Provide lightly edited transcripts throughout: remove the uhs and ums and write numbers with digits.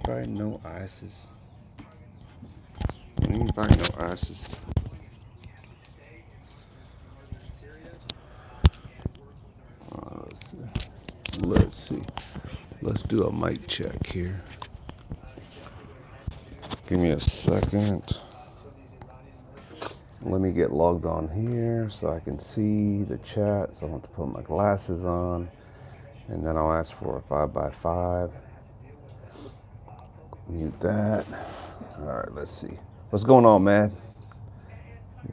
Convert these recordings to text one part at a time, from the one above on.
Invite no ISIS. Invite no ISIS. Let's see. Let's see. Let's do a mic check here. Give me a second. Let me get logged on here so I can see the chat. So I want to put my glasses on. And then I'll ask for a 5x5. Mute that. All right, let's see. What's going on, man?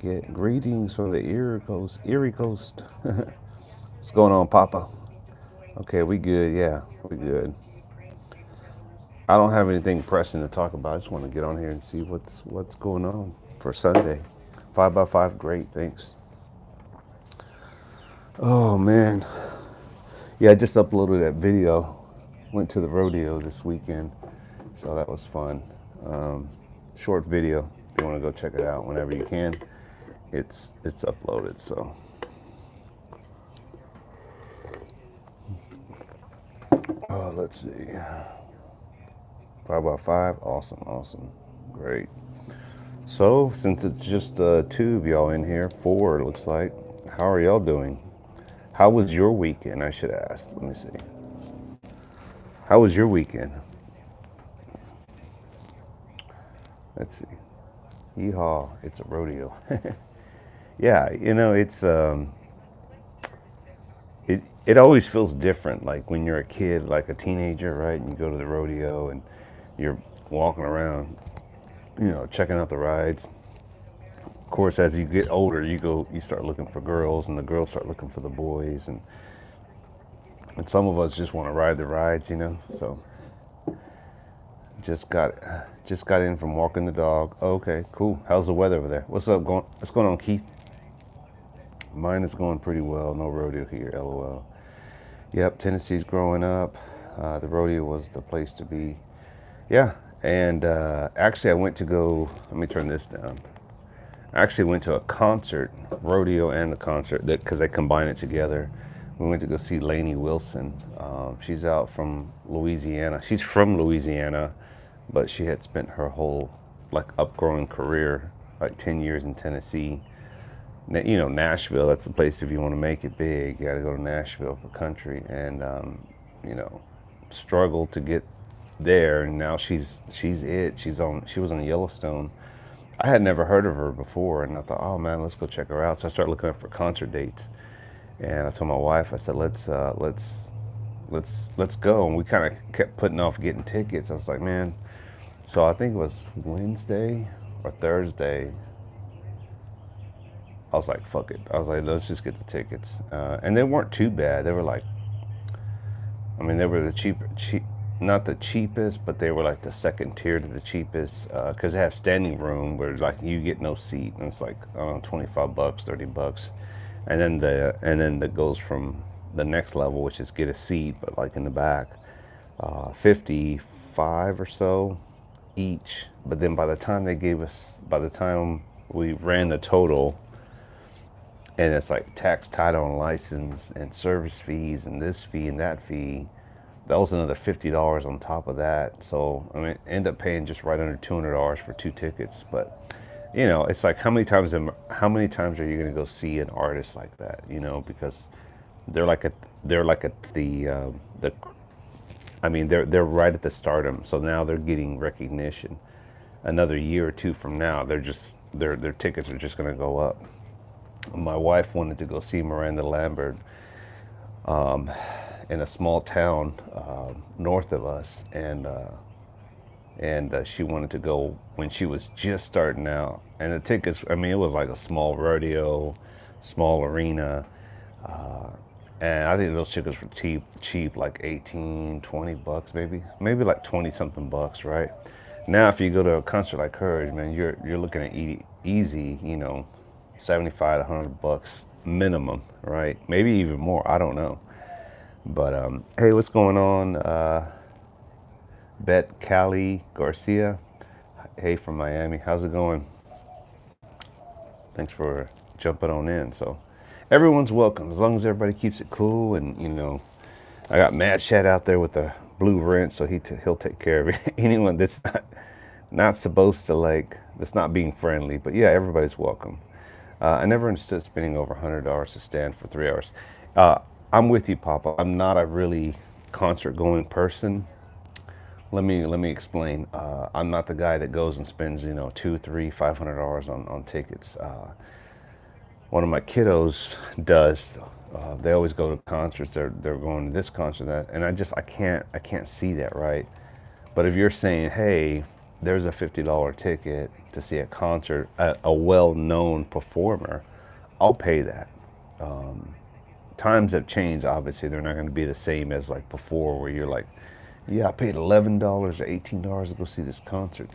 Get greetings from the Erie Coast. Erie Coast. What's going on, Papa? Okay, we good. Yeah, we good. I don't have anything pressing to talk about. I just want to get on here and see what's going on for Sunday. 5x5, great. Thanks. Oh man, yeah, I just uploaded that video. Went to the rodeo this weekend, so that was fun. Short video. If you want to go check it out whenever you can, it's uploaded. So, let's see. 5x5, awesome, great. So, since it's just two of y'all in here, four it looks like. How are y'all doing? How was your weekend? I should ask. Let me see. How was your weekend? Let's see. Yeehaw! It's a rodeo. Yeah, it always feels different. Like when you're a kid, like a teenager, right? And you go to the rodeo and you're walking around, checking out the rides. Of course, as you get older, you start looking for girls, and the girls start looking for the boys, and some of us just want to ride the rides. So just got in from walking the dog. Okay, cool. How's the weather over there? What's going on, Keith? Mine is going pretty well. No rodeo here, LOL. Yep, Tennessee's growing up. The rodeo was the place to be. Yeah, and actually I went to go, let me turn this down. I actually went to a concert, rodeo and the concert, because they combine it together. We went to go see Lainey Wilson. She's out from Louisiana. She's from Louisiana, but she had spent her whole upgrowing career, like 10 years in Tennessee. Nashville, that's the place if you want to make it big. You got to go to Nashville for country, and struggled to get there. And now she's it. She was on Yellowstone. I had never heard of her before, and I thought, oh man, let's go check her out. So I started looking up for concert dates, and I told my wife, I said, let's go. And we kind of kept putting off getting tickets. I was like, man. So I think it was Wednesday or Thursday. I was like, fuck it. I was like, let's just get the tickets. And they weren't too bad. They were they were not the cheapest, but they were like the second tier to the cheapest, because they have standing room where you get no seat, and it's like $25, $30, and then that goes from the next level, which is get a seat, but like in the back, 55 or so each. But then by the time we ran the total, and it's like tax, title, and license, and service fees, and this fee and that fee, that was another $50 on top of that. So end up paying just right under $200 for two tickets. But it's like how many times are you going to go see an artist like that? Because they're right at the stardom. So now they're getting recognition. Another year or two from now, their tickets are just going to go up. My wife wanted to go see Miranda Lambert in a small town north of us, and she wanted to go when she was just starting out. And the tickets, it was like a small rodeo, small arena, and I think those tickets were cheap, like 18, $20 maybe like 20 something bucks, right? Now if you go to a concert like hers, man, you're looking at easy, $75 to $100 minimum, right? Maybe even more, I don't know. But hey, what's going on? Bet Cali Garcia, hey, from Miami, how's it going? Thanks for jumping on in. So everyone's welcome as long as everybody keeps it cool. And I got Mad Chat out there with the blue rent, so he'll take care of anyone that's not supposed to, like, that's not being friendly. But yeah, everybody's welcome. I never understood spending over $100 to stand for 3 hours. Uh, I'm with you, Papa. I'm not a really concert going person. Let me explain. I'm not the guy that goes and spends, two, three, $500 on tickets. One of my kiddos does. They always go to concerts. They're going to this concert, that, and I can't see that, right. But if you're saying, hey, there's a $50 ticket to see a concert, a well-known performer, I'll pay that. Times have changed. Obviously, they're not going to be the same as like before, where you're like, yeah, I paid $11 or $18 to go see this concert.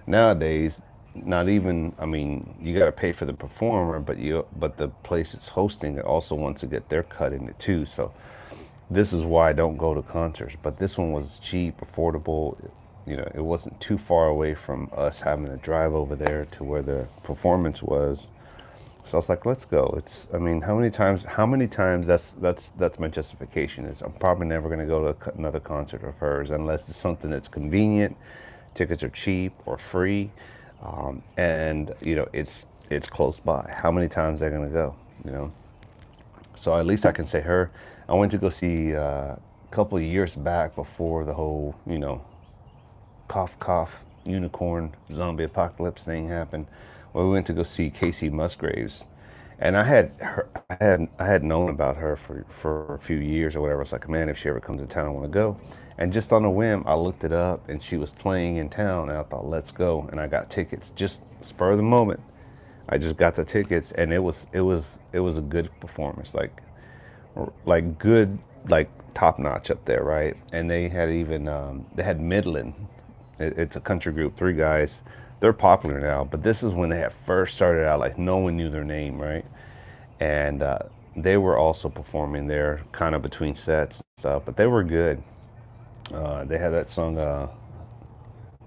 Nowadays, not even. I mean, you got to pay for the performer, but the place it's hosting also wants to get their cut in it too. So this is why I don't go to concerts. But this one was cheap, affordable. It wasn't too far away from us having to drive over there to where the performance was. So I was like, let's go. I mean, how many times, that's my justification, is I'm probably never going to go to another concert of hers unless it's something that's convenient, tickets are cheap or free, and it's close by. How many times they're going to go, you know? So at least I can say her. I went to go see a couple of years back before the whole, cough cough unicorn zombie apocalypse thing happened. Well, we went to go see Casey Musgraves, and I had known about her for a few years or whatever. It's like, man, if she ever comes to town, I want to go. And just on a whim, I looked it up, and she was playing in town, and I thought, let's go. And I got tickets, just spur of the moment. I just got the tickets, and it was a good performance, like good, like top notch up there, right? And they had Midland. It's a country group, three guys. They're popular now, but this is when they had first started out. Like, no one knew their name, right? And they were also performing there, kind of between sets and stuff. But they were good. They had that song,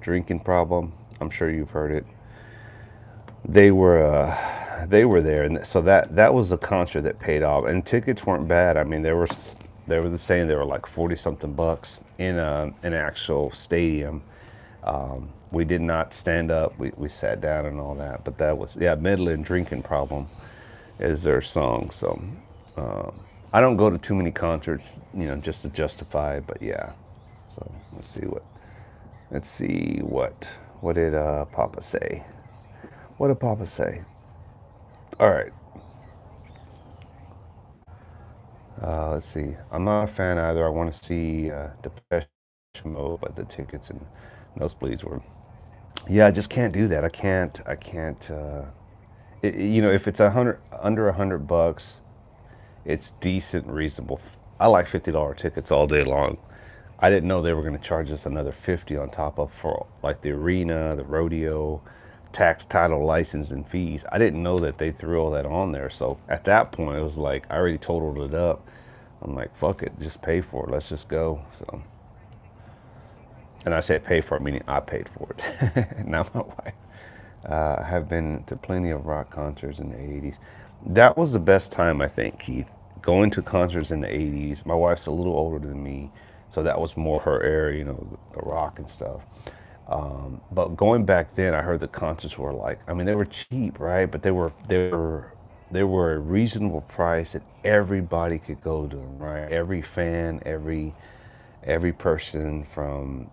"Drinking Problem." I'm sure you've heard it. They were there, and so that was a concert that paid off. And tickets weren't bad. I mean, they were the same. They were like 40 something bucks in an actual stadium. We did not stand up. We sat down and all that. But that was, yeah, Midland, "Drinking Problem" is their song. So I don't go to too many concerts, just to justify it. But yeah. So let's see what did Papa say? What did Papa say? All right. Let's see. I'm not a fan either. I want to see Depeche Mode, but the tickets and nosebleeds were. Yeah, I just can't do that. I can't. I can't. If it's under $100, it's decent, reasonable. I like $50 tickets all day long. I didn't know they were going to charge us another 50 on top of, for like the arena, the rodeo, tax, title, license, and fees. I didn't know that they threw all that on there. So at that point, it was like I already totaled it up. I'm like, fuck it, just pay for it. Let's just go. So, and I said pay for it, meaning I paid for it, not my wife. I have been to plenty of rock concerts in the 80s. That was the best time, I think, Keith. Going to concerts in the 80s. My wife's a little older than me, so that was more her area, the rock and stuff. But going back then, I heard the concerts were like, I mean, they were cheap, right? But they were a reasonable price, and everybody could go to them, right? Every fan, every person from,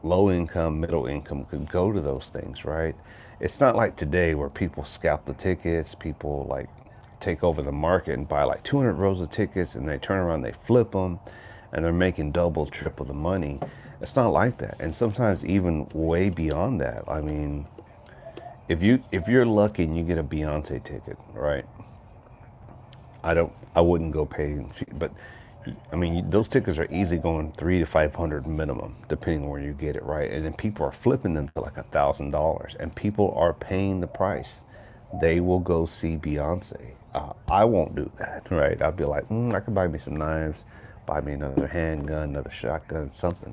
low income, middle income could go to those things, right? It's not like today where people scalp the tickets, people like take over the market and buy like 200 rows of tickets, and they turn around, they flip them, and they're making double, triple the money. It's not like that. And sometimes even way beyond that. I mean, if you're lucky and you get a Beyonce ticket, right? I wouldn't go pay and see, but I mean, those tickets are easily going 300 to 500 minimum, depending on where you get it, right? And then people are flipping them to like $1,000, and people are paying the price. They will go see Beyonce. I won't do that, right? I'll be like, I could buy me some knives, buy me another handgun, another shotgun, something.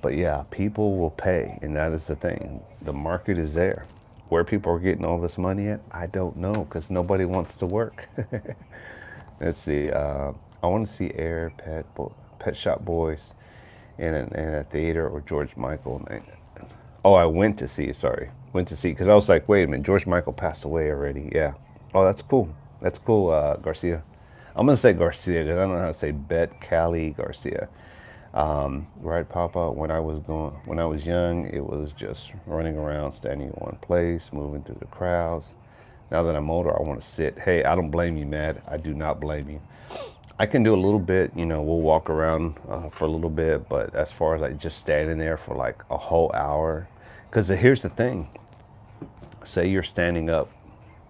But yeah, people will pay, and that is the thing. The market is there. Where people are getting all this money at, I don't know, because nobody wants to work. Let's see. I want to see Pet Shop Boys in a theater, or George Michael. Oh, I went to see it. Sorry, went to see because I was like, wait a minute, George Michael passed away already. Yeah. Oh, that's cool. That's cool, Garcia. I'm gonna say Garcia because I don't know how to say Bet Cali Garcia. Right, Papa. When I was young, it was just running around, standing in one place, moving through the crowds. Now that I'm older, I want to sit. Hey, I don't blame you, Matt. I do not blame you. I can do a little bit, we'll walk around for a little bit, but as far as like just standing there for like a whole hour, because here's the thing, say you're standing up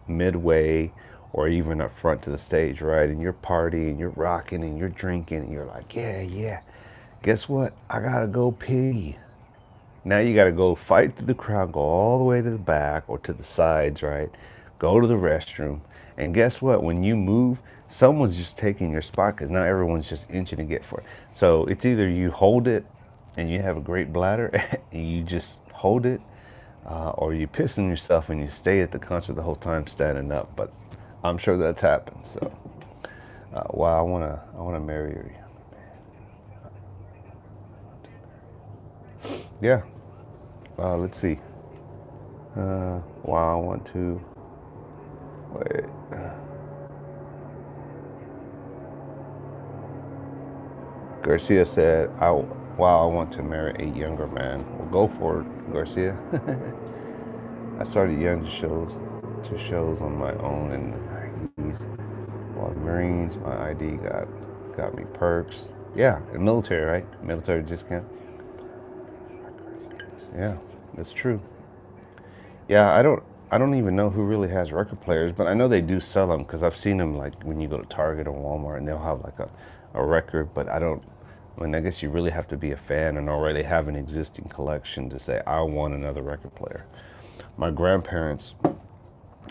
midway or even up front to the stage, right? And you're partying, you're rocking, and you're drinking, and you're like, yeah, yeah. Guess what? I gotta go pee. Now you gotta go fight through the crowd, go all the way to the back or to the sides, right? Go to the restroom. And guess what? When you move, someone's just taking your spot because now everyone's just inching to get for it. So it's either you hold it and you have a great bladder and you just hold it, or you piss on yourself and you stay at the concert the whole time standing up. But I'm sure that's happened. So, wow, I wanna marry you. Yeah. Let's see. Wow, I want to. Wait. Garcia said, wow, I want to marry a younger man." Well, go for it, Garcia. I started young to shows on my own in the 90s. While the Marines, my ID got me perks. Yeah, and military, right? Military discount. Yeah, that's true. Yeah, I don't even know who really has record players, but I know they do sell them because I've seen them like when you go to Target or Walmart and they'll have like a record, but I don't. I mean, I guess you really have to be a fan and already have an existing collection to say I want another record player. My grandparents,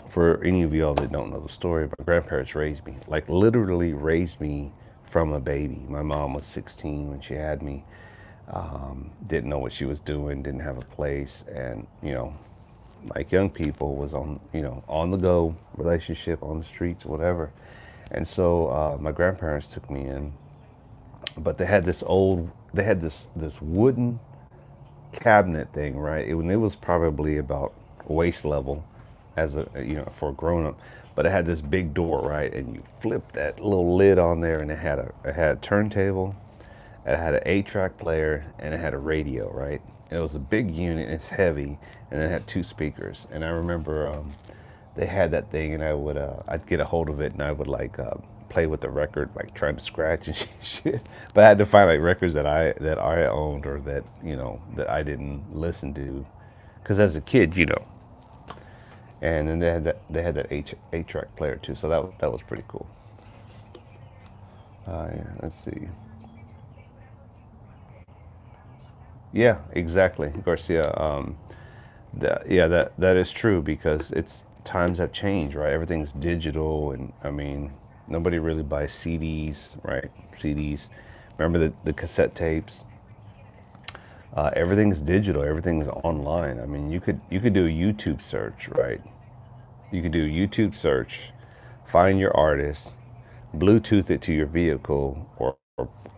for any of y'all that don't know the story, my grandparents raised me, like literally raised me from a baby. My mom was 16 when she had me. Didn't know what she was doing, didn't have a place, and like young people, was on the go, relationship, on the streets, whatever. And so my grandparents took me in, but they had this wooden cabinet thing, right? It was probably about waist level, as a for a grown up, but it had this big door, right? And you flip that little lid on there, and it had a turntable, it had an 8-track player, and it had a radio, right? And it was a big unit, it's heavy, and it had two speakers. And I remember they had that thing, and I'd get a hold of it, and I would like play with the record, like trying to scratch and shit. But I had to find like records that I owned, or that I didn't listen to, because as a kid, And then they had that eight-track player too, so that was pretty cool. Yeah, let's see. Yeah, exactly, Garcia. Yeah, that is true because it's times have changed, right? Everything's digital, and I mean, nobody really buys CDs, right? CDs. Remember the cassette tapes? Everything's digital. Everything's online. I mean, you could do a YouTube search, right? You could do a YouTube search, find your artist, Bluetooth it to your vehicle, or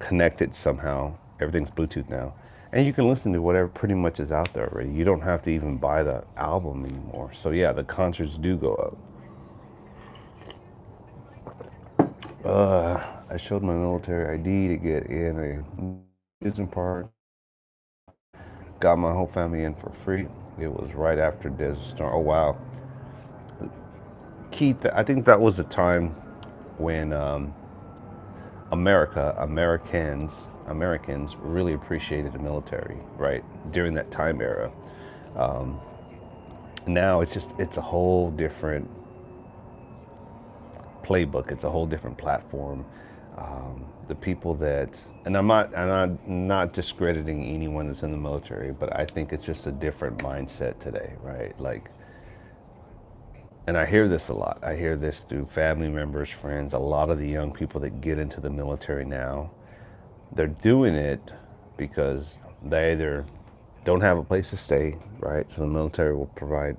connect it somehow. Everything's Bluetooth now. And you can listen to whatever pretty much is out there already. You don't have to even buy the album anymore. So yeah, the concerts do go up. I showed my military ID to get in a amusement park. Got my whole family in for free. It was right after Desert Storm. Oh wow, Keith. I think that was the time when Americans really appreciated the military, right? During that time era. Now it's a whole different playbook. It's a whole different platform. The people that, and I'm not discrediting anyone that's in the military, but I think it's just a different mindset today, right? Like, and I hear this a lot. I hear this through family members, friends. A lot of the young people that get into the military now, they're doing it because they either don't have a place to stay, right? So the military will provide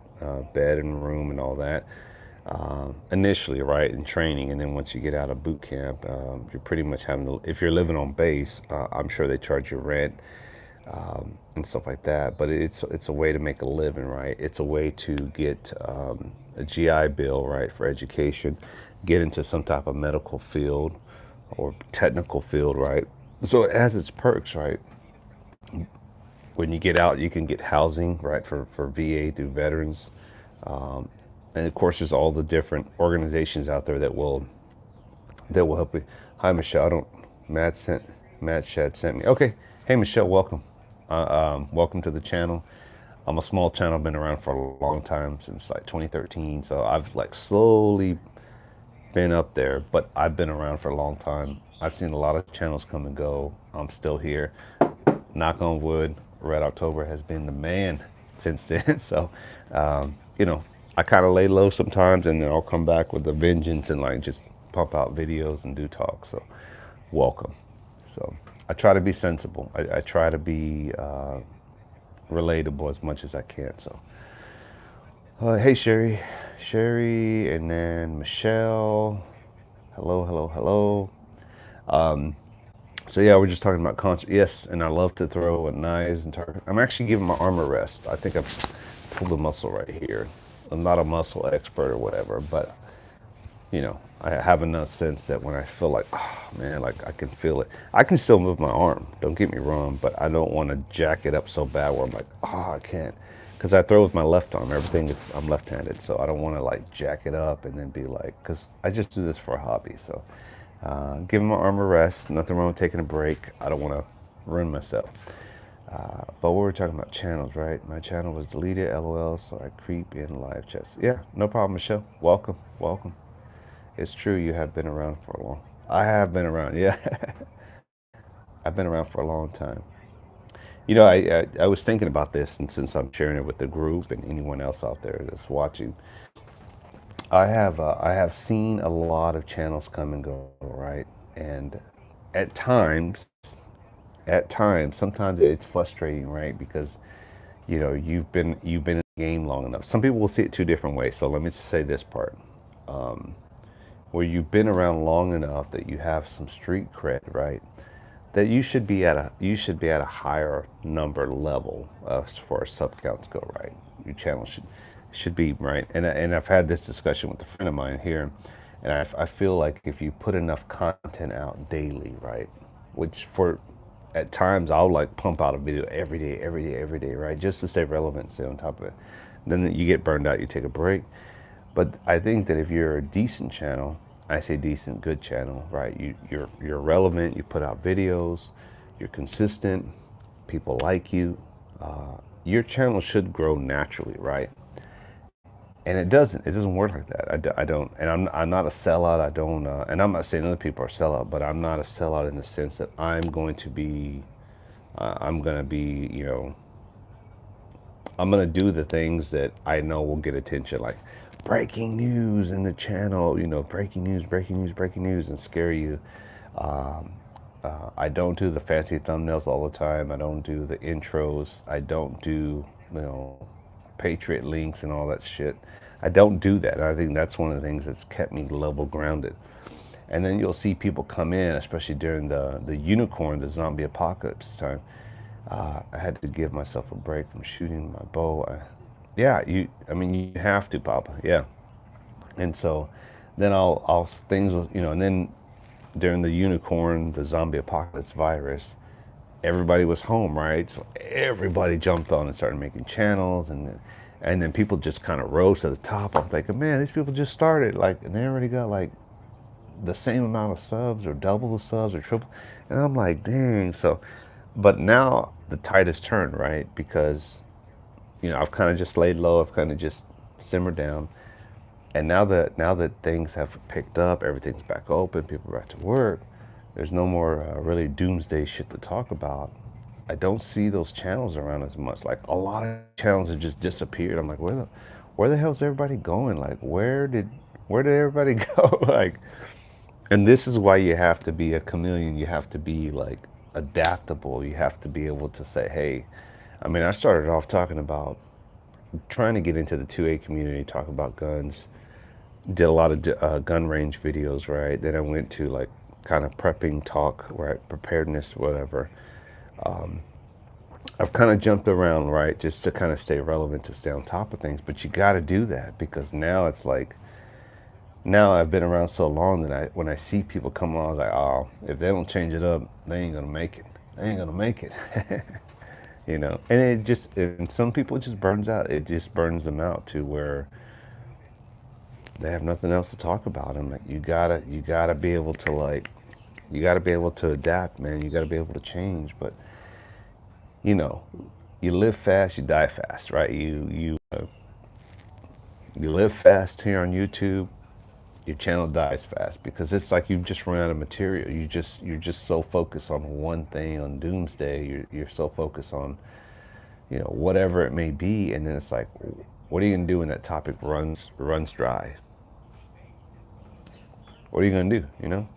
bed and room and all that. initially, right, in training, and then once you get out of boot camp, you're pretty much having to. If you're living on base, I'm sure they charge you rent and stuff like that. But it's a way to make a living, right? It's a way to get a GI Bill, right, for education, get into some type of medical field or technical field, right? So it has its perks, right? When you get out, you can get housing, right, for VA through veterans. And of course, there's all the different organizations out there that will help you. Hi, Michelle. I don't. Matt Shad sent me. Okay. Hey, Michelle. Welcome. Welcome to the channel. I'm a small channel. Been around for a long time, since like 2013. So I've like slowly been up there, but I've been around for a long time. I've seen a lot of channels come and go. I'm still here. Knock on wood. Red October has been the man since then. So, you know, I kind of lay low sometimes, and then I'll come back with a vengeance and like just pump out videos and do talk. So, welcome. So, I try to be sensible. I try to be relatable as much as I can. So, hey Sherry, and then Michelle. Hello, hello, hello. So yeah, we're just talking about concert. Yes, and I love to throw knives and target. I'm actually giving my arm a rest. I think I've pulled a muscle right here. I'm not a muscle expert or whatever, but I have enough sense that when I feel like, oh man, like I can feel it. I can still move my arm. Don't get me wrong, but I don't want to jack it up so bad where I'm like, oh, I can't, because I throw with my left arm. Everything is, I'm left-handed, so I don't want to like jack it up and then be like, because I just do this for a hobby. So giving my arm a rest. Nothing wrong with taking a break. I don't want to ruin myself. But we were talking about channels, right? My channel was deleted, LOL, so I creep in live chats. Yeah, no problem, Michelle. Welcome, welcome. It's true, you have been around for a long. I have been around, yeah. I've been around for a long time. I was thinking about this, and since I'm sharing it with the group and anyone else out there that's watching, I have seen a lot of channels come and go, right? And at times, sometimes it's frustrating, right? Because you've been in the game long enough. Some people will see it two different ways. So let me just say this part. Where you've been around long enough that you have some street cred, right? That you should be at a higher number level as far as sub counts go, right? Your channel should be right. And I've had this discussion with a friend of mine here, and I feel like if you put enough content out daily, right? Which for at times I'll like pump out a video every day, every day, every day, right? Just to stay relevant, stay on top of it. Then you get burned out, you take a break. But I think that if you're a decent channel, I say decent, good channel, right? You're relevant. You put out videos. You're consistent. People like you. Your channel should grow naturally, right? And it doesn't. It doesn't work like that. I don't. And I'm not a sellout. I don't. And I'm not saying other people are sellout, but I'm not a sellout in the sense that I'm going to be. I'm going to be. I'm going to do the things that I know will get attention, like breaking news in the channel, breaking news, breaking news, breaking news, and scare you. I don't do the fancy thumbnails all the time. I don't do the intros. I don't do, Patriot links and all that shit. I don't do that. I think that's one of the things that's kept me level grounded. And then you'll see people come in, especially during the unicorn, the zombie apocalypse time. I had to give myself a break from shooting my bow. Yeah, you have to, Papa. Yeah. And so then I'll things, and then during the unicorn, the zombie apocalypse virus, everybody was home, right? So everybody jumped on and started making channels, and then people just kind of rose to the top. I'm thinking, man, these people just started, like, and they already got like the same amount of subs or double the subs or triple. And I'm like, dang. So, but now the tide has turned, right? Because I've kind of just laid low. I've kind of just simmered down. And now that things have picked up, everything's back open, people are back to work. There's no more really doomsday shit to talk about. I don't see those channels around as much. Like a lot of channels have just disappeared. I'm like, where the hell's everybody going? Like, where did everybody go? Like, and this is why you have to be a chameleon. You have to be like adaptable. You have to be able to say, hey, I started off talking about trying to get into the 2A community, talk about guns. did a lot of gun range videos, right? Then I went to like kind of prepping talk, right? Preparedness, whatever. I've kind of jumped around, right? Just to kind of stay relevant, to stay on top of things. But you got to do that because now it's like, now I've been around so long that when I see people come on, I was like, oh, if they don't change it up, they ain't gonna make it. They ain't gonna make it. You know, and it just, and some people it just burns out. It just burns them out to where they have nothing else to talk about. And like, you gotta be able to like, you gotta be able to adapt, man. You gotta be able to change. But you know, you live fast, you die fast, right? You live fast here on YouTube, your channel dies fast because it's like you've just run out of material. You're just so focused on one thing, on doomsday. You're so focused on, you know, whatever it may be, and then it's like, what are you gonna do when that topic runs dry? What are you gonna do? You know.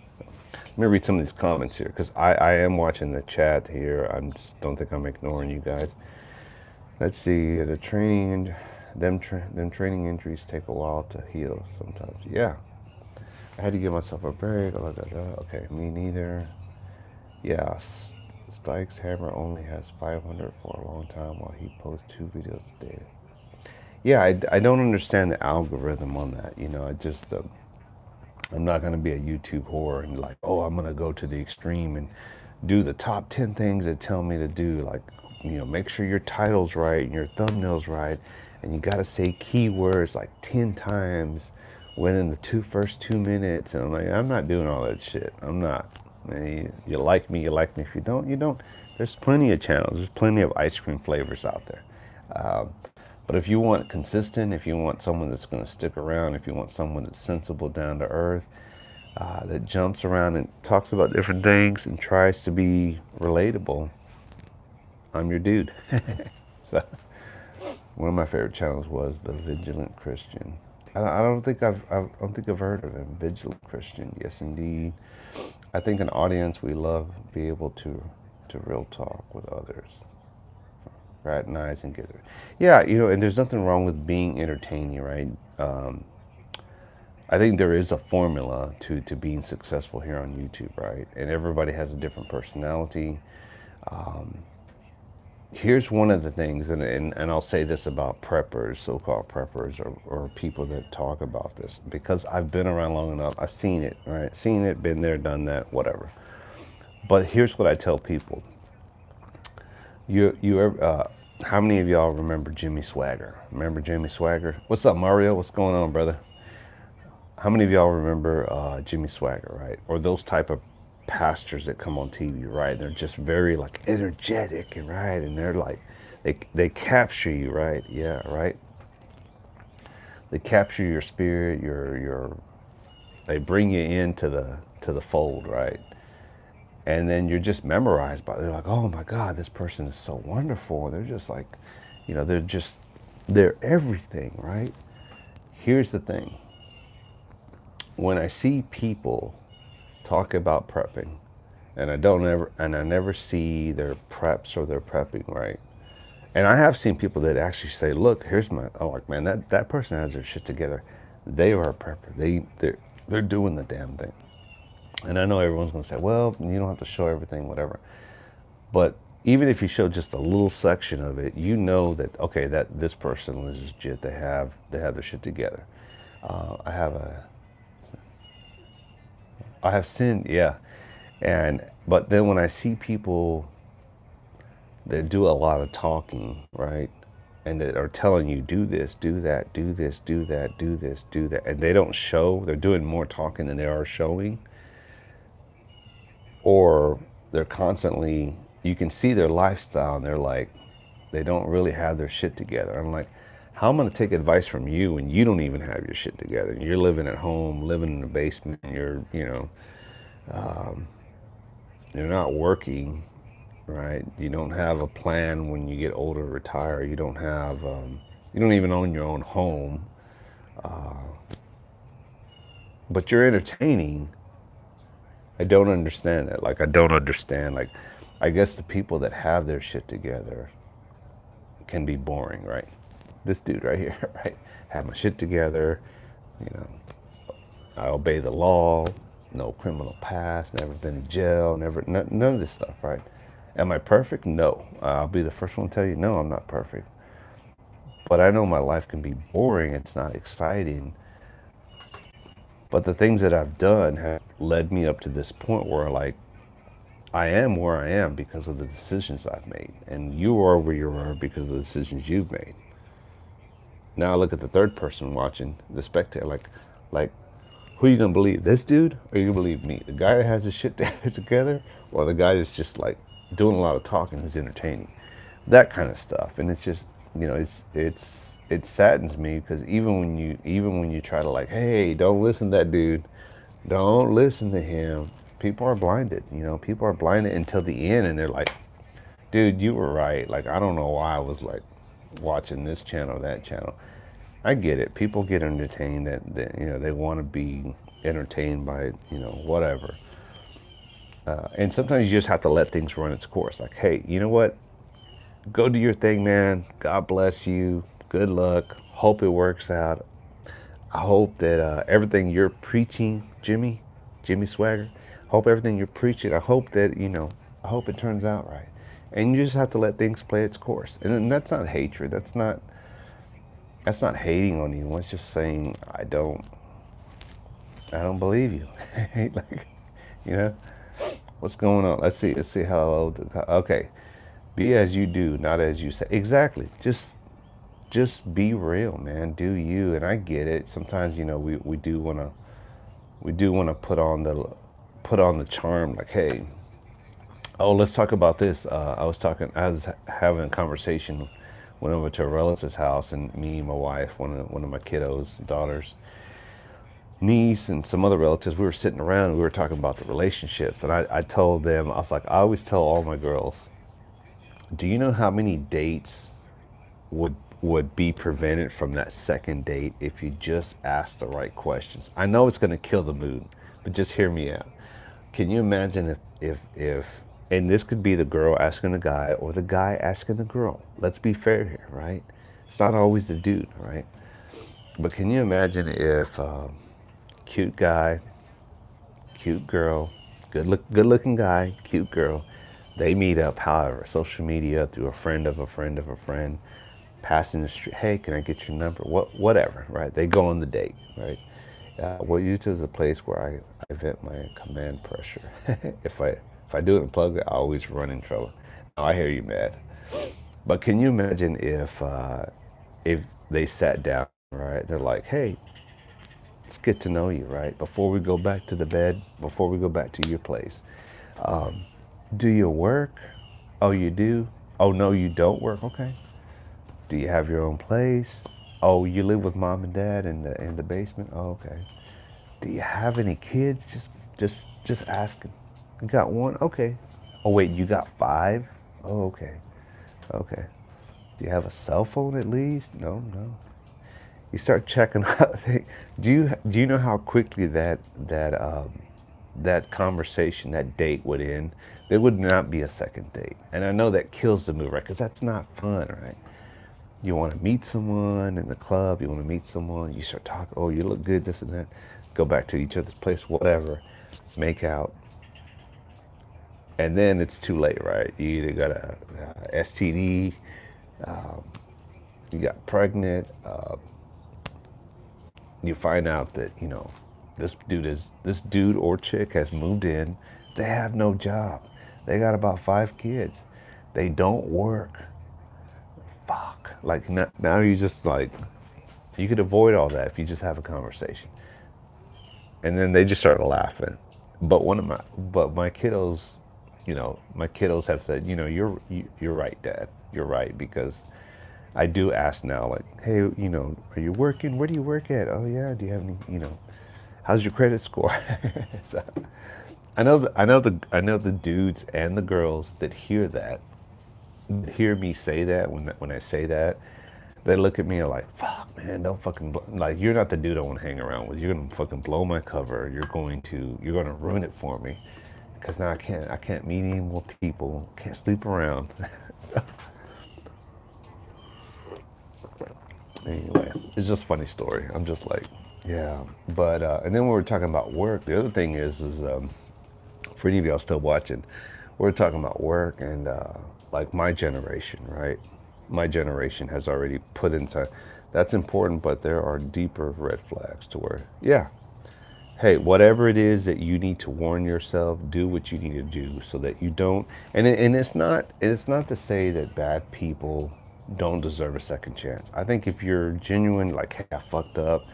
Let me read some of these comments here because I am watching the chat here. I just don't think I'm ignoring you guys. Let's see. The training, them training injuries take a while to heal sometimes. Yeah, I had to give myself a break. Blah, blah, blah. Okay, me neither. Yeah, Stike's hammer only has 500 for a long time while he posts 2 videos a day. Yeah, I don't understand the algorithm on that. You know, I just I'm not going to be a YouTube whore and like, oh, I'm going to go to the extreme and do the top 10 things that tell me to do. Like, you know, make sure your title's right and your thumbnail's right. And you got to say keywords like 10 times within the first 2 minutes. And I'm like, I'm not doing all that shit. I'm not. Man, you like me, you like me. If you don't, you don't. There's plenty of channels. There's plenty of ice cream flavors out there. But if you want consistent, if you want someone that's going to stick around, if you want someone that's sensible, down to earth, that jumps around and talks about different things and tries to be relatable, I'm your dude. So one of my favorite channels was the Vigilant Christian. I don't think I've heard of him. Vigilant Christian, yes indeed. I think an audience we love be able to real talk with others, fraternize and get it. Yeah, you know, and there's nothing wrong with being entertaining, right? I think there is a formula to being successful here on YouTube, right? And everybody has a different personality. Here's one of the things, and I'll say this about preppers, so-called preppers, or people that talk about this, because I've been around long enough. I've seen it, right? Seen it, been there, done that, whatever. But here's what I tell people. How many of y'all remember Jimmy Swagger? Remember Jimmy Swagger? What's up, Mario? What's going on, brother? How many of y'all remember Jimmy Swagger, right? Or those type of pastors that come on TV, right? They're just very like energetic and right, and they're like, they capture you, right? Yeah, right. They capture your spirit, they bring you into the fold, right? And then you're just memorized by it. They're like, oh my God, this person is so wonderful. They're just like, you know, they're everything, right? Here's the thing. When I see people talk about prepping, and I never see their preps or their prepping, right? And I have seen people that actually say, look, here's my, oh, like, man, that person has their shit together. They are a prepper. They're doing the damn thing. And I know everyone's going to say, well, you don't have to show everything, whatever. But even if you show just a little section of it, you know that, okay, that this person was legit. They have their shit together. I have sinned, yeah. But then when I see people that do a lot of talking, right? And that are telling you, do this, do that, do this, do that, do this, do that. And they don't show, they're doing more talking than they are showing. Or they're constantly, you can see their lifestyle and they're like, they don't really have their shit together. I'm like, how am I going to take advice from you when you don't even have your shit together? You're living at home, living in the basement, you're not working, right? You don't have a plan when you get older, retire. You don't have, you don't even own your own home. But you're entertaining. I don't understand that. Like, I don't understand. Like, I guess the people that have their shit together can be boring, right? This dude right here, right? Have my shit together, you know. I obey the law, no criminal past, never been to jail, none of this stuff, right? Am I perfect? No. I'll be the first one to tell you, no, I'm not perfect. But I know my life can be boring. It's not exciting. But the things that I've done have led me up to this point where, like, I am where I am because of the decisions I've made. And you are where you are because of the decisions you've made. Now I look at the third person watching, the spectator, like, who are you gonna believe? This dude, or are you gonna believe me? The guy that has his shit together, or the guy that's just like doing a lot of talking who's entertaining? That kind of stuff. And it's just, it saddens me because even when you try to, like, hey, don't listen to that dude, don't listen to him. People are blinded. People are blinded until the end, and they're like, dude, you were right. Like, I don't know why I was like watching this channel, that channel. I get it. People get entertained that they want to be entertained by whatever. And sometimes you just have to let things run its course. Like, hey, you know what? Go do your thing, man. God bless you. Good luck. Hope it works out. I hope that everything you're preaching, Jimmy Swagger. Hope everything you're preaching. I hope that I hope it turns out right. And you just have to let things play its course. And that's not hatred. That's not hating on you. It's just saying I don't believe you. Like, what's going on? Let's see how old. Okay, be as you do, not as you say. Exactly. Just be real, man. Do you. And I get it. Sometimes we do want to put on the charm. Like, hey, oh, let's talk about this. I was having a conversation. Went over to a relative's house, and me, my wife, one of my kiddos, daughters, niece, and some other relatives. We were sitting around, and we were talking about the relationships. And I told them, I was like, I always tell all my girls, do you know how many dates would be prevented from that second date if you just ask the right questions? I know it's going to kill the mood, but just hear me out. Can you imagine if and this could be the girl asking the guy or the guy asking the girl. Let's be fair here, right? It's not always the dude, right? But can you imagine if cute guy, cute girl, good looking guy, cute girl, they meet up, however, social media, through a friend of a friend of a friend, passing the street, hey, can I get your number? Whatever, right? They go on the date, right? Well, YouTube is a place where I vent my command pressure. If I do it in public, I always run in trouble. Now, I hear you, mad. But can you imagine if they sat down, right? They're like, hey, let's get to know you, right? Before we go back to the bed, before we go back to your place, do you work? Oh, you do? Oh, no, you don't work? Okay. Do you have your own place? Oh, you live with mom and dad in the basement? Oh, okay. Do you have any kids? Just asking. You got one? Okay. Oh, wait, you got 5? Oh, okay. Okay. Do you have a cell phone at least? No. You start checking out. Do you know how quickly that conversation, that date would end? There would not be a second date. And I know that kills the mood, right? Because that's not fun, right? You want to meet someone in the club. You want to meet someone. You start talking. Oh, you look good, this and that. Go back to each other's place, whatever. Make out. And then it's too late, right? You either got a STD, you got pregnant, you find out that, this dude or chick has moved in. They have no job. They got about 5 kids. They don't work. Fuck. Like, now you just like, you could avoid all that if you just have a conversation. And then they just start laughing. But my kiddos, my kiddos have said, you're right, Dad. You're right, because I do ask now, like, hey, are you working? Where do you work at? Oh yeah. Do you have any, how's your credit score? So, I know the dudes and the girls that hear me say that when I say that, they look at me and like, fuck, man, don't fucking like, you're not the dude I want to hang around with. You're gonna fucking blow my cover. You're gonna ruin it for me, because now I can't meet any more people. Can't sleep around. So, anyway, it's just a funny story. I'm just like, Yeah, but and then we were talking about work. The other thing is for any of y'all still watching, we're talking about work and like my generation, right? My generation has already put into that's important, but there are deeper red flags to where, yeah, hey, whatever it is that you need to warn yourself, do what you need to do so that you don't. And it's not to say that bad people don't deserve a second chance. I think if you're genuine, like, hey, I fucked up.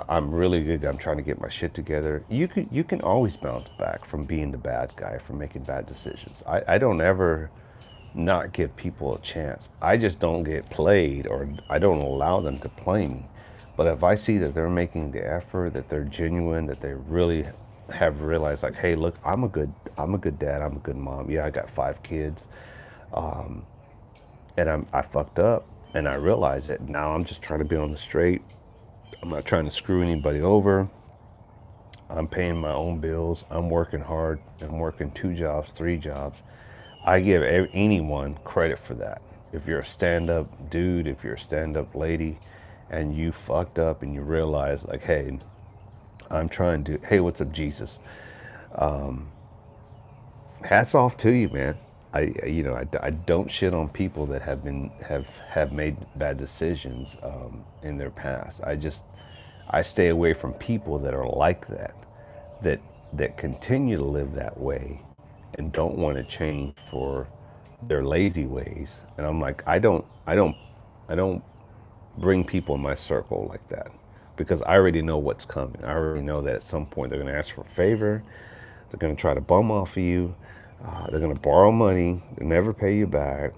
I'm really good. I'm trying to get my shit together. You can always bounce back from being the bad guy, from making bad decisions. I don't ever not give people a chance. I just don't get played, or I don't allow them to play me. But if I see that they're making the effort, that they're genuine, that they really have realized, like, hey, look, I'm a good dad, I'm a good mom. Yeah, I got 5 kids, and I fucked up, and I realize it. Now I'm just trying to be on the straight. I'm not trying to screw anybody over. I'm paying my own bills. I'm working hard. I'm working 2 jobs, 3 jobs. I give anyone credit for that. If you're a stand-up dude, if you're a stand-up lady, and you fucked up and you realize, like, hey, I'm trying to, hey, what's up, Jesus? Hats off to you, man. I don't shit on people that have made bad decisions in their past. I stay away from people that are like that, that that continue to live that way and don't want to change for their lazy ways. And I'm like, I don't bring people in my circle like that, because I already know what's coming. I already know that at some point they're going to ask for a favor. They're going to try to bum off of you. They're going to borrow money. They never pay you back.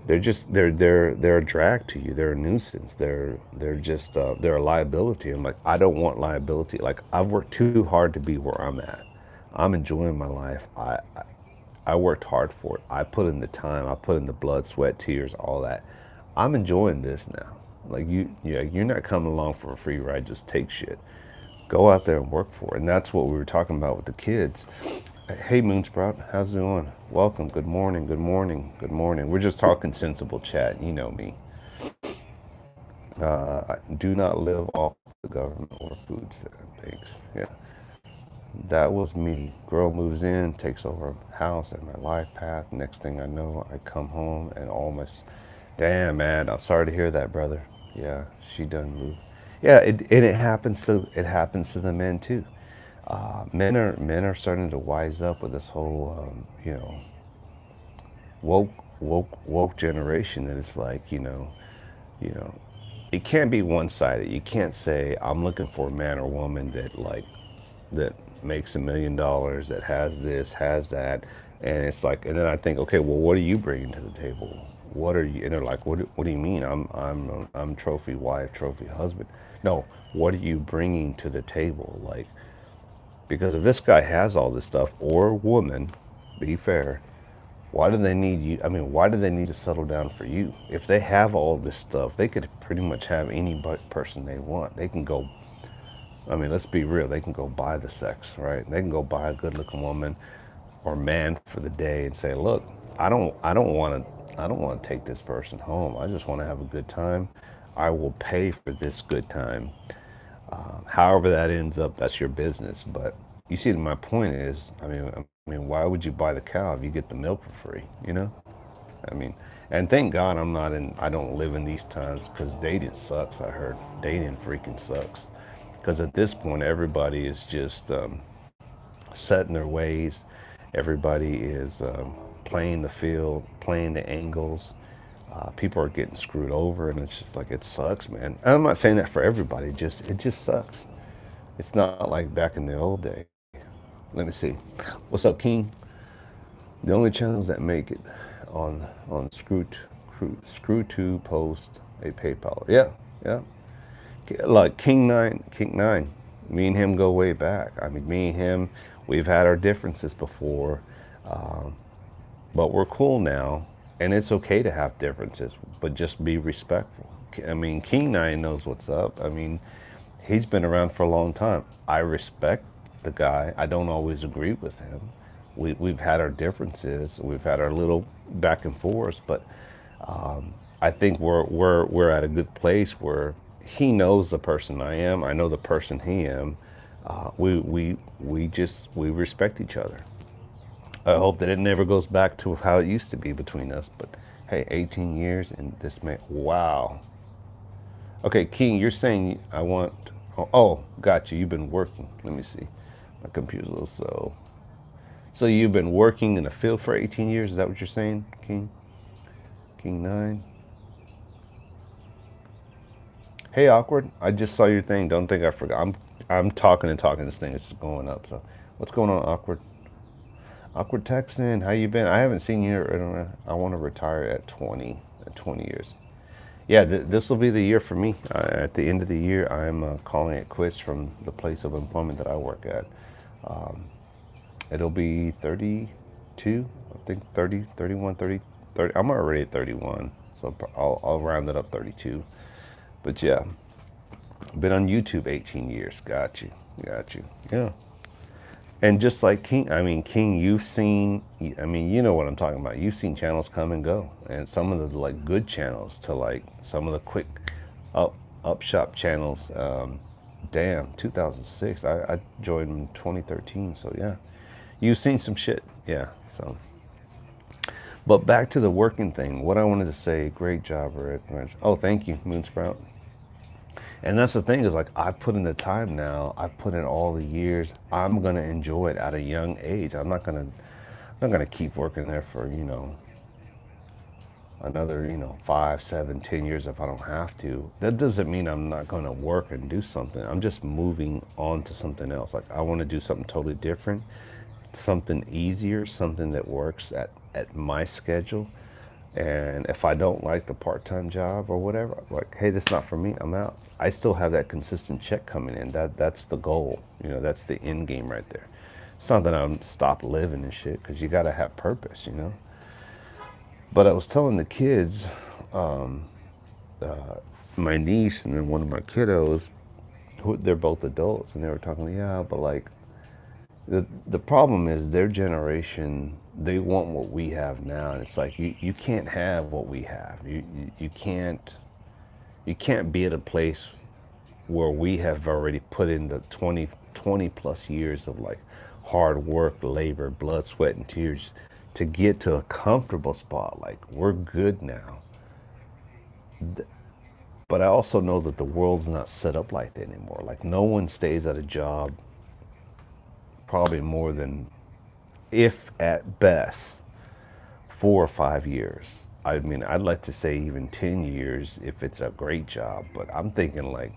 They're a drag to you. They're a nuisance. They're a liability. I'm like, I don't want liability. Like, I've worked too hard to be where I'm at. I'm enjoying my life. I worked hard for it. I put in the time. I put in the blood, sweat, tears, all that. I'm enjoying this now. Like, yeah, you're not coming along for a free ride. Just take shit. Go out there and work for it. And that's what we were talking about with the kids. Hey, Moonsprout, how's it going? Welcome. Good morning. Good morning. Good morning. We're just talking sensible chat. You know me. Do not live off the government or food stamps. Yeah, that was me. Girl moves in, takes over a house and my life path. Next thing I know, I come home and almost, damn, man, I'm sorry to hear that, brother. Yeah, she done moved. Yeah, it happens to the men too. Men are starting to wise up with this whole woke woke generation, that it's like, you know it can't be one-sided. You can't say I'm looking for a man or woman that makes $1 million, that has this, has that, and it's like, and then I think, okay, well, what are you bringing to the table? What are you? And they're like, what do you mean? I'm trophy wife, trophy husband. No, what are you bringing to the table? Like, because if this guy has all this stuff, or woman, be fair, why do they need you? I mean, why do they need to settle down for you? If they have all this stuff, they could pretty much have any person they want. They can go, I mean, let's be real. They can go buy the sex, right? They can go buy a good-looking woman or man for the day and say, "Look, I don't want to take this person home. I just want to have a good time. I will pay for this good time. However that ends up, that's your business." But you see, my point is, I mean, why would you buy the cow if you get the milk for free? You know? I mean, and thank God I don't live in these times, because dating sucks. I heard dating freaking sucks. Because at this point, everybody is just set in their ways. Everybody is playing the field, playing the angles. People are getting screwed over, and it's just like, it sucks, man. And I'm not saying that for everybody. It just sucks. It's not like back in the old day. Let me see. What's up, King? The only channels that make it on Screw2 post a PayPal. Yeah, yeah. Like King Nine. Me and him go way back. I mean, me and him, we've had our differences before, um, but we're cool now, and it's okay to have differences, but just be respectful. I mean, King Nine knows what's up. I mean, he's been around for a long time. I respect the guy. I don't always agree with him. We've had our differences. We've had our little back and forth, but I think we're at a good place where he knows the person I am. I know the person he am. We respect each other. I hope that it never goes back to how it used to be between us. But hey, 18 years and this man, wow. Okay, King, you're saying I want. Oh, got you. You've been working. Let me see. My computer's a little slow. So you've been working in the field for 18 years. Is that what you're saying, King? King 9. Hey, awkward. I just saw your thing. Don't think I forgot. I'm talking and talking. This thing is going up. So what's going on, awkward? Awkward texting. How you been? I haven't seen you. I want to retire at 20. At 20 years. Yeah, this will be the year for me. At the end of the year, I'm calling it quits from the place of employment that I work at. Um, It'll be 32, I think 30, 31, 30, 30. I'm already at 31, so I'll round it up 32. But yeah, been on YouTube 18 years. Got you, got you. Yeah. And just like King, I mean, King, you've seen, I mean, you know what I'm talking about. You've seen channels come and go, and some of the like good channels to like some of the quick up shop channels. Damn, 2006. I joined in 2013, so yeah, you've seen some shit. Yeah, so. But back to the working thing. What I wanted to say, great job, Rick. Oh, thank you, Moonsprout. And that's the thing is like I put in the time now. I put in all the years. I'm gonna enjoy it at a young age. I'm not gonna keep working there for another 5, 7, 10 years if I don't have to. That doesn't mean I'm not gonna work and do something. I'm just moving on to something else. Like I want to do something totally different, something easier, something that works at my schedule. And if I don't like the part-time job or whatever, like, hey, that's not for me. I'm out. I still have that consistent check coming in. That's the goal. That's the end game right there. It's not that I'm stop living and shit because you got to have purpose. But I was telling the kids, um, my niece and then one of my kiddos, they're both adults, and they were talking, yeah, but like the problem is their generation, they want what we have now, and it's like you can't have what we have. You can't be at a place where we have already put in the 20 plus years of like hard work, labor, blood, sweat, and tears to get to a comfortable spot. Like we're good now. But I also know that the world's not set up like that anymore. Like no one stays at a job probably more than, if at best, 4 or 5 years. I mean, I'd like to say even 10 years if it's a great job, but I'm thinking like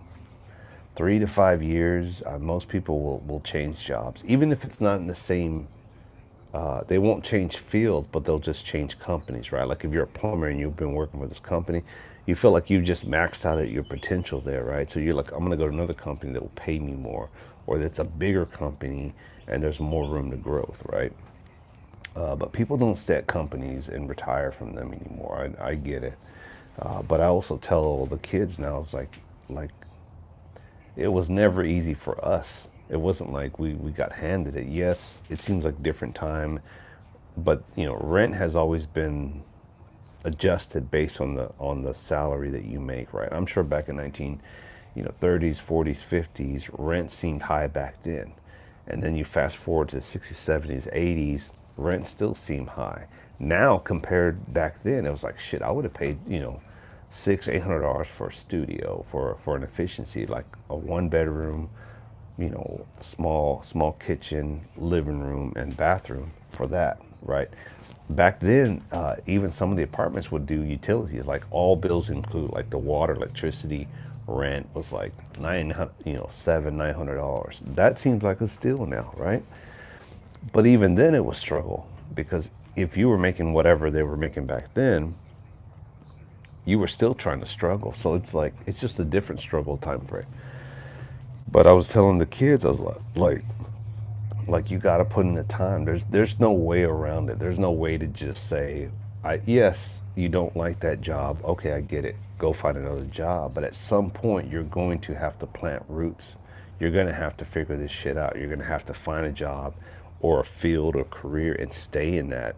3 to 5 years. Most people will change jobs, even if it's not in the same. They won't change field, but they'll just change companies, right? Like if you're a plumber and you've been working with this company, you feel like you just maxed out at your potential there, right? So you're like, I'm gonna go to another company that will pay me more, or that's a bigger company and there's more room to growth, right? But people don't stay at companies and retire from them anymore. I get it. But I also tell the kids now, it's like it was never easy for us. It wasn't like we got handed it. Yes, it seems like different time, but rent has always been adjusted based on the salary that you make, right? I'm sure back in 30s, 40s, 50s, rent seemed high back then. And then you fast forward to the 60s, 70s, 80s, rent still seemed high. Now compared back then, it was like shit. I would have paid $600-800 for a studio for an efficiency, like a 1 bedroom, small kitchen, living room, and bathroom for that, right? Back then, even some of the apartments would do utilities, like all bills include, like the water, electricity, rent was like $700-900. That seems like a steal now, right? But even then, it was struggle because if you were making whatever they were making back then, you were still trying to struggle. So it's like it's just a different struggle time frame. But I was telling the kids, I was like you got to put in the time. There's no way around it. There's no way to just say, yes, you don't like that job. Okay, I get it. Go find another job. But at some point, you're going to have to plant roots. You're going to have to figure this shit out. You're going to have to find a job or a field or career and stay in that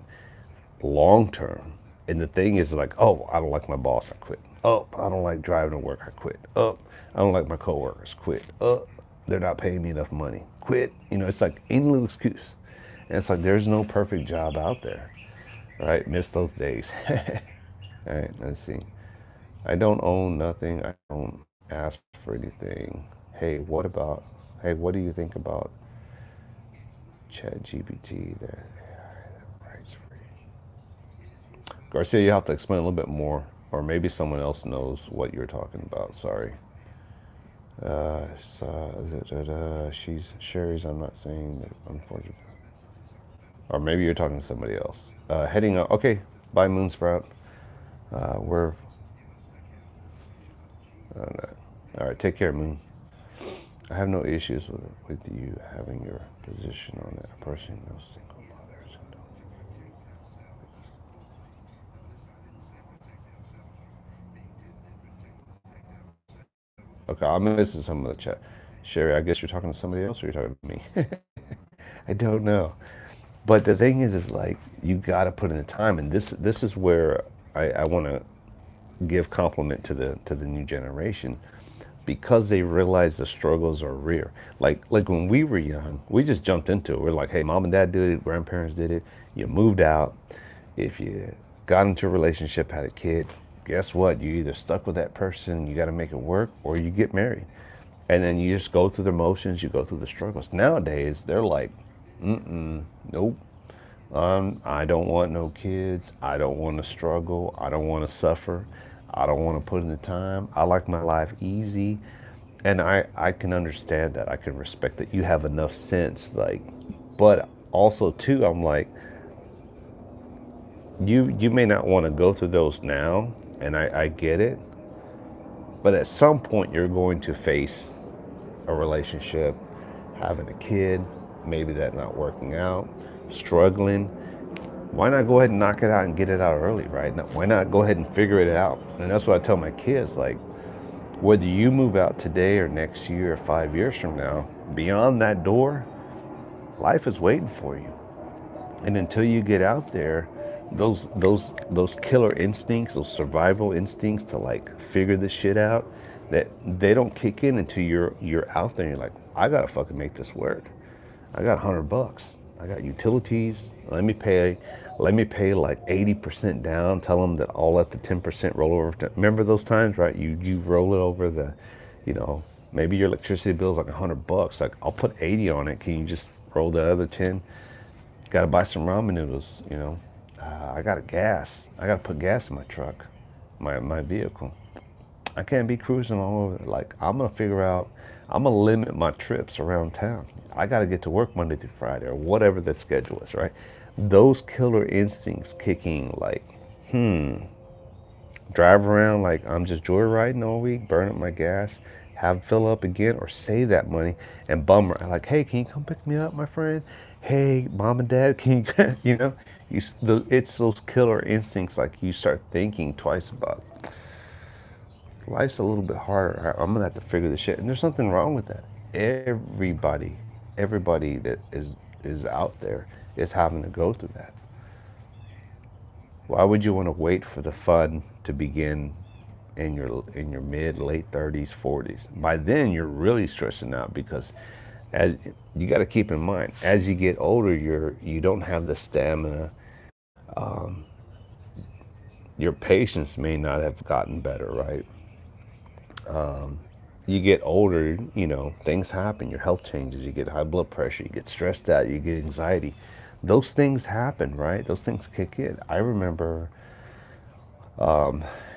long term. And the thing is like, oh, I don't like my boss, I quit. Oh, I don't like driving to work. I quit. Oh, I don't like my coworkers. Quit. Oh, they're not paying me enough money. Quit. You know, it's like any little excuse. And it's like there's no perfect job out there. Right? Miss those days. All right, let's see. I don't own nothing. I don't ask for anything. Hey, what about, hey, what do you think about Chat GPT that writes for you? Garcia, you have to explain a little bit more, or maybe someone else knows what you're talking about. Sorry. She's Sherry's. I'm not saying that, unfortunately. Or maybe you're talking to somebody else. Heading up. Okay. Bye, Moonsprout. We're. All right. Take care, Moon. I have no issues with you having your position on that. Person, no single mothers. Okay, I'm missing some of the chat. Sherry, I guess you're talking to somebody else, or you're talking to me. I don't know. But the thing is like you got to put in the time, and this is where I want to give compliment to the new generation because they realize the struggles are real. Like when we were young, we just jumped into it. We're like, hey, mom and dad did it, grandparents did it. You moved out. If you got into a relationship, had a kid, guess what? You either stuck with that person, you got to make it work, or you get married. And then you just go through the motions, you go through the struggles. Nowadays, they're like, nope. I don't want no kids. I don't want to struggle. I don't want to suffer. I don't want to put in the time. I like my life easy. And I can understand that. I can respect that you have enough sense. Like, but also too, I'm like, you may not want to go through those now, and I get it. But at some point, you're going to face a relationship, having a kid, maybe that not working out, struggling. Why not go ahead and knock it out and get it out early, right? Now, why not go ahead and figure it out? And that's what I tell my kids, like, whether you move out today or next year or 5 years from now, beyond that door, life is waiting for you. And until you get out there, those killer instincts, those survival instincts to like figure this shit out, that they don't kick in until you're out there and you're like, I gotta fucking make this work. I got $100. I got utilities. Let me pay like 80% down. Tell them that I'll let the 10% roll over. Remember those times, right? You roll it over the, you know, maybe your electricity bill is like $100. Like I'll put 80 on it. Can you just roll the other 10? Got to buy some ramen noodles. You know, I got a gas. I got to put gas in my truck, my vehicle. I can't be cruising all over. Like I'm gonna figure out. I'm gonna limit my trips around town. I gotta get to work Monday through Friday or whatever the schedule is, right? Those killer instincts kicking, like, drive around like I'm just joyriding all week, burn up my gas, have fill up again, or save that money and bummer. Like, hey, can you come pick me up, my friend? Hey, mom and dad, can you, you know, it's those killer instincts. Like you start thinking twice about life's a little bit harder. I'm gonna have to figure this shit. And there's nothing wrong with that. Everybody that is out there is having to go through that. Why would you want to wait for the fun to begin in your mid late 30s, 40s? By then you're really stressing out because as you got to keep in mind, as you get older, you don't have the stamina. Your patience may not have gotten better, right? You get older, you know, things happen, your health changes, you get high blood pressure, you get stressed out, you get anxiety. Those things happen, right? Those things kick in. I remember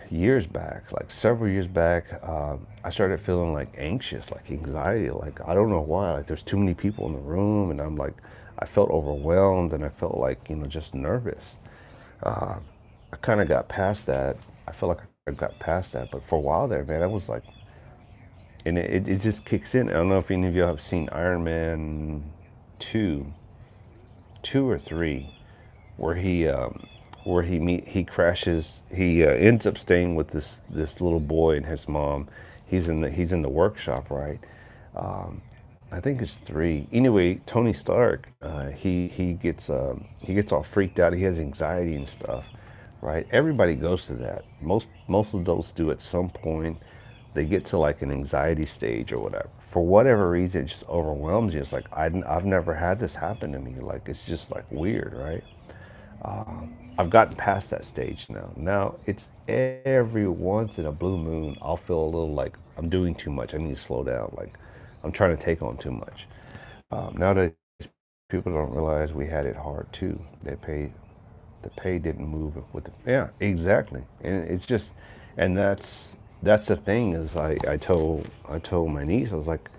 years back, like several years back, I started feeling like anxious, like anxiety, like I don't know why, like there's too many people in the room, and I'm like, I felt overwhelmed, and I felt like, you know, just nervous. I kind of got past that. I feel like I got past that, but for a while there, man, I was like, and it just kicks in. I don't know if any of you have seen Iron Man 2, 2 or 3, where he crashes. He ends up staying with this little boy and his mom. He's in the workshop, right? I think it's 3. Anyway, Tony Stark, he gets all freaked out. He has anxiety and stuff. right? Everybody goes through that. Most adults do at some point. They get to like an anxiety stage or whatever. For whatever reason, it just overwhelms you. It's like I've never had this happen to me. Like it's just like weird, right? I've gotten past that stage now. Now it's every once in a blue moon, I'll feel a little like I'm doing too much. I need to slow down. Like I'm trying to take on too much. Nowadays, people don't realize we had it hard too. The pay didn't move with the, yeah, exactly. And it's just, and that's the thing is I told my niece, I was like,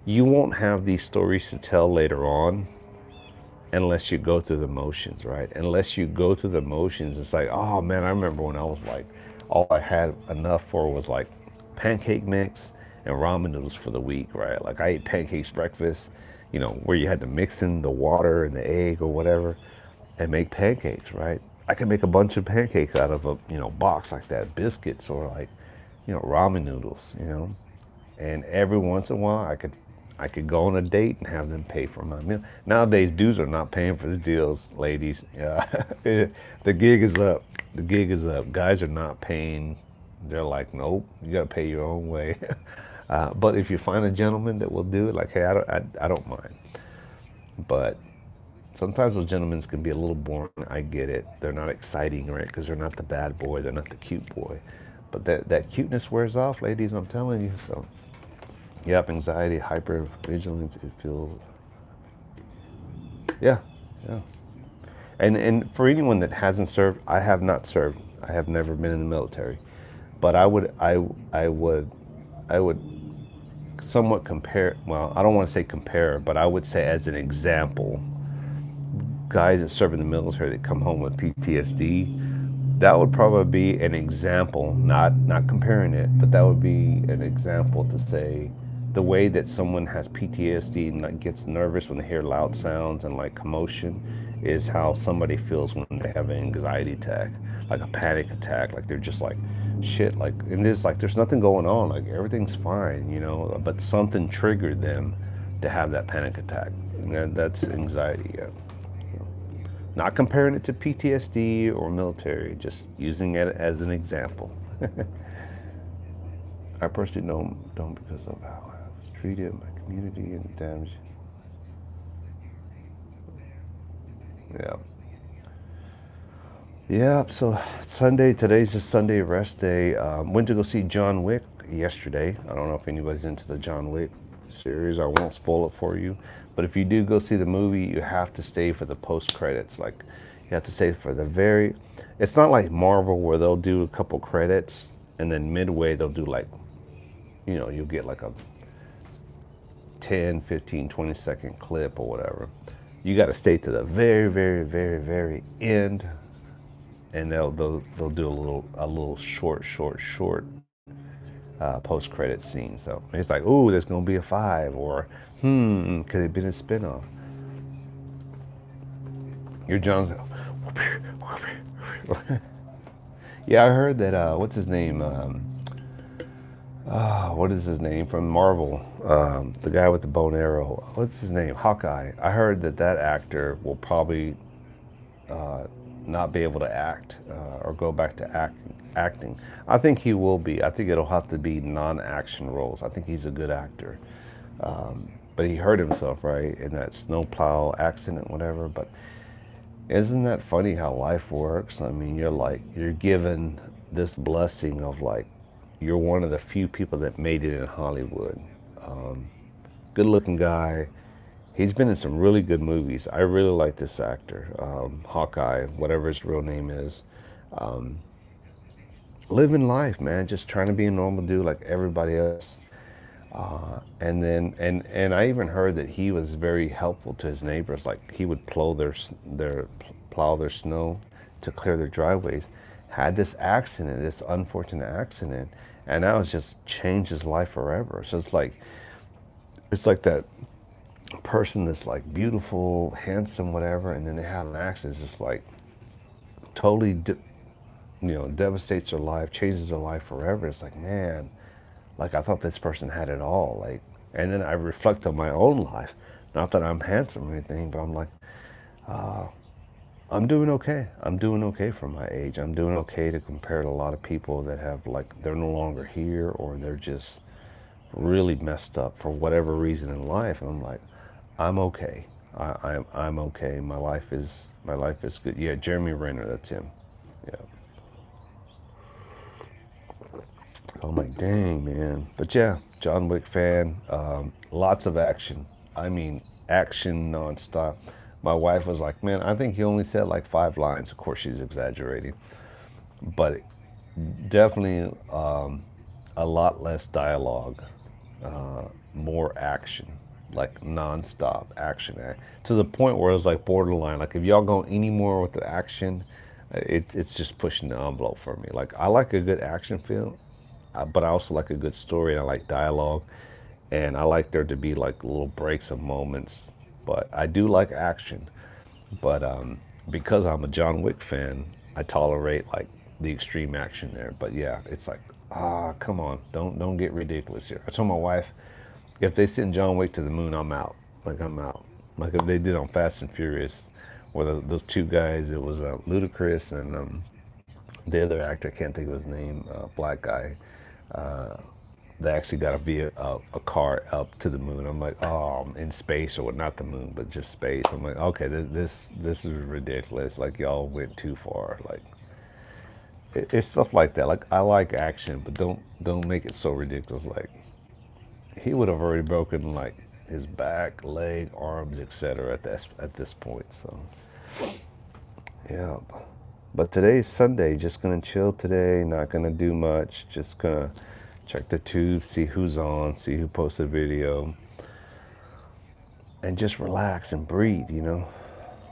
you won't have these stories to tell later on unless you go through the motions, right? Unless you go through the motions, it's like, oh man, I remember when I was like, all I had enough for was like pancake mix and ramen noodles for the week, right? Like I ate pancakes breakfast, where you had to mix in the water and the egg or whatever and make pancakes, right? I could make a bunch of pancakes out of a, box like that, biscuits or like, ramen noodles, and every once in a while I could go on a date and have them pay for my meal. Nowadays, dudes are not paying for the deals, ladies. Yeah, the gig is up. The gig is up. Guys are not paying. They're like, nope, you got to pay your own way. But if you find a gentleman that will do it, like, hey, I don't mind. But sometimes those gentlemen can be a little boring. I get it. They're not exciting, right? Because they're not the bad boy. They're not the cute boy. But that cuteness wears off, ladies. I'm telling you. So. Yep, anxiety, hypervigilance, it feels, yeah, yeah. And for anyone that hasn't served, I have not served. I have never been in the military. But I would somewhat compare, well, I don't want to say compare, but I would say as an example, guys that serve in the military that come home with PTSD, that would probably be an example, not comparing it, but that would be an example to say the way that someone has PTSD and like gets nervous when they hear loud sounds and like commotion is how somebody feels when they have an anxiety attack, like a panic attack, like they're just like shit, like, and it's like there's nothing going on, like everything's fine, but something triggered them to have that panic attack. And that's anxiety, yeah. Not comparing it to PTSD or military, just using it as an example. I personally don't because of how I was treated in my community and the damage. Yeah. Yeah, so today's just Sunday rest day. Went to go see John Wick yesterday. I don't know if anybody's into the John Wick series. I won't spoil it for you. But if you do go see the movie, you have to stay for the post credits. Like, you have to stay for the very. It's not like Marvel where they'll do a couple credits and then midway they'll do like, you'll get like a 10, 15, 20-second clip or whatever. You got to stay to the very, very, very, very end, and they'll do a little short post credit scene. So it's like, ooh, there's gonna be a 5, or could it be a spinoff? Your John's. Yeah, I heard that. What's his name? What is his name from Marvel? The guy with the bow and arrow. What's his name? Hawkeye. I heard that actor will probably not be able to act or go back to acting. I think he will be. I think it'll have to be non-action roles. I think he's a good actor. But he hurt himself, right, in that snowplow accident, whatever. But isn't that funny how life works? I mean, you're given this blessing of like, you're one of the few people that made it in Hollywood. Good looking guy. He's been in some really good movies. I really like this actor, Hawkeye, whatever his real name is. Living life, man, just trying to be a normal dude like everybody else. And I even heard that he was very helpful to his neighbors. Like he would plow their snow to clear their driveways. Had this accident, this unfortunate accident, and that was just changed his life forever. So it's like that person that's like beautiful, handsome, whatever, and then they have an accident, it's just like totally, devastates their life, changes their life forever. It's like, man, like I thought this person had it all, like, and then I reflect on my own life. Not that I'm handsome or anything, but I'm like, I'm doing okay. I'm doing okay for my age. I'm doing okay to compare to a lot of people that have like they're no longer here or they're just really messed up for whatever reason in life. And I'm like, I'm okay. I'm okay. My life is good. Yeah, Jeremy Renner, that's him. Yeah. I'm like, dang man. But yeah, John Wick fan. Lots of action. I mean, action nonstop. My wife was like, man, I think he only said like 5 lines. Of course, she's exaggerating, but definitely a lot less dialogue, more action, like nonstop action, to the point where it was like borderline. Like if y'all go any more with the action, it's just pushing the envelope for me. Like I like a good action film, but I also like a good story and I like dialogue, and I like there to be like little breaks of moments. But I do like action, but because I'm a John Wick fan, I tolerate like the extreme action there. But yeah, it's like, come on, don't get ridiculous here. I told my wife, if they send John Wick to the moon, I'm out. Like I'm out. Like if they did on Fast and Furious, where those two guys, it was Ludacris and the other actor, I can't think of his name, black guy. They actually got a car up to the moon. I'm like, oh, I'm in space, or what? Not the moon, but just space. I'm like, okay, this is ridiculous. Like y'all went too far. Like it's stuff like that. Like I like action, but don't make it so ridiculous. Like he would have already broken like his back, leg, arms, etc. At this point. So yeah. But today's Sunday. Just gonna chill today. Not gonna do much. Just gonna check the tube, see who's on, see who posted a video, and just relax and breathe.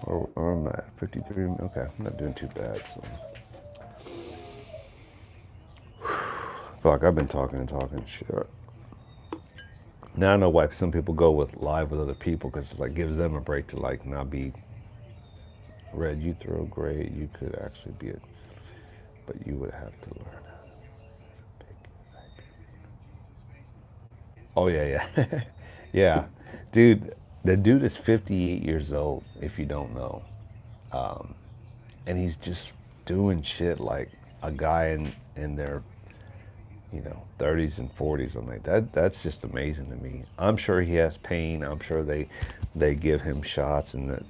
Or I'm at 53. Okay, I'm not doing too bad. So I feel like I've been talking and talking shit. Now I know why some people go with live with other people, because it like gives them a break to like not be red. You throw great. You could actually be it, but you would have to learn. Oh yeah, yeah, yeah, dude. The dude is 58 years old. If you don't know, and he's just doing shit like a guy in their 30s and 40s. I'm like that's just amazing to me. I'm sure he has pain. I'm sure they give him shots, and that.